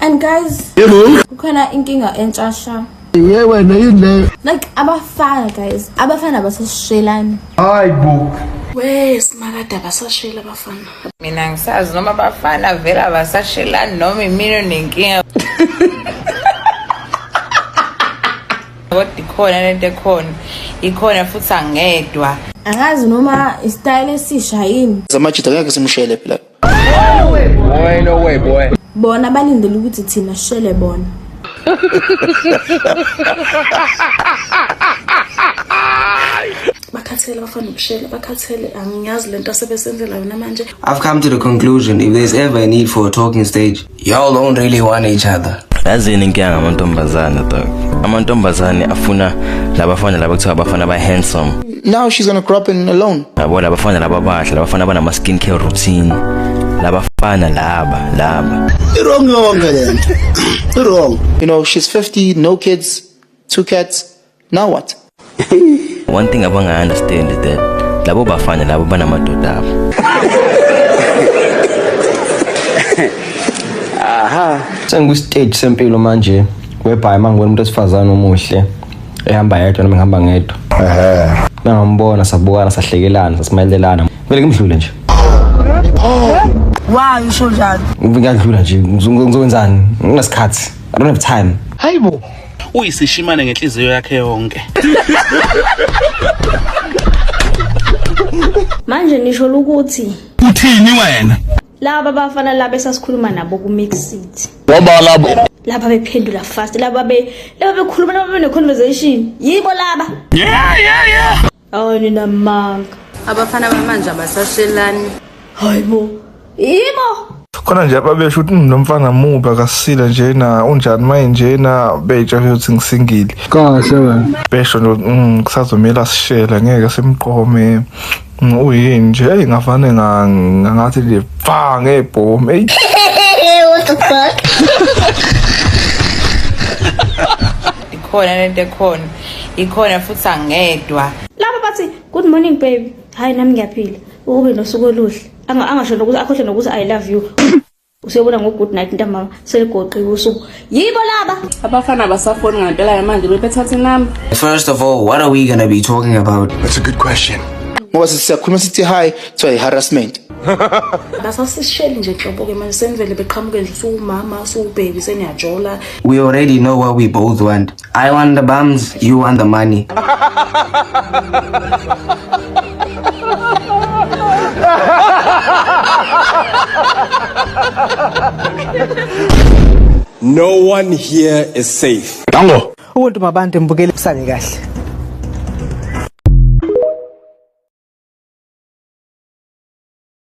And guys, kukhona inkinga entshasha. Yeah, wena yini? Like abafana guys, abafana basashelana. Hayi bo. Wes makade abasashela abafana. Mina ngisazi noma abafana vela abasashelana noma imino nenkinga. Kodwa ikhona lento ekhona. Ikhona futhi angedwa. Angazi noma istyle esisha yini. Zamajita ngeke simshele phela. No way, boy. Bona balindele ukuthi thina shele bona. Bakhathele abafana ukushela, bakhathele angiyazi lento asebesenzela yona manje. I've come to the conclusion if there's ever a need for a talking stage, y'all don't really want each other. Yazini inkinga ngamantombazane dog. Amantombazane afuna labafana labakuthiwa abafana ba handsome. Now she's gonna grow up alone. Yabo labafana lababahle, labafana banama skin care routine. Labafana laba. Wrong. You know, she's 50, no kids, 2 cats. Now what? One thing abanga understand is that labo bafana labo banamadoda abo. Aha. Sengu stage sempilo manje whereby mangibona umuntu esifazana omuhle ehamba yedwa noma ngihamba ngedwa. Mangambona sabukana sahlekelana sasimayelelana. Vele ngimdlule nje. Wow, you should have. Ngiyadlula nje ngizokwenzani? Nginesikhathi. I don't have time. Hayibo. Uyisishimane ngenhliziyo yakhe yonke. Manje nisho ukuthi Uthini wena? laba bafana laba esasikhuluma nabo ku Mix City. Ngoba labo. Laba bephendula fast, laba bekhuluma laba bene conversation. Yibo laba. Yeah. Oh nina manga. Abafana bamanje abasashelani. Hayibo. Yibo. Khona nje ababesho ukuthi nomfana mubi akasile njena unjani manje njena bejake ukuthi ngisingile. Kahle wena. Besho nje kusazomela sishela ngeke simqome. Uyini nje ngafane ngathi le fa ngebhomu. What the fuck? Ikhona lento ekhona. Ikhona futhi angedwa. Laba bathi good morning baby. Hayi nami ngiyaphila. Ube nosuku oluhle. Angasho nokuthi akhohle nokuthi I love you. Usiyobona ngo good night ntambama seligoqiwe usuku. Yibo laba. Abafana basafoni ngempela manje bephethatha inamba. First of all, what are we gonna be talking about? That's a good question. Ngoba siyakhuluma sithi hi to harassment. Basasishele nje nhlobo ke manje senivele beqhamuke nje usumama usubaby seniyajola. We already know what we both want. I want the bums, you want the money. No one here is safe. Dango. Umuntu mabantu mbukele kusale kahle.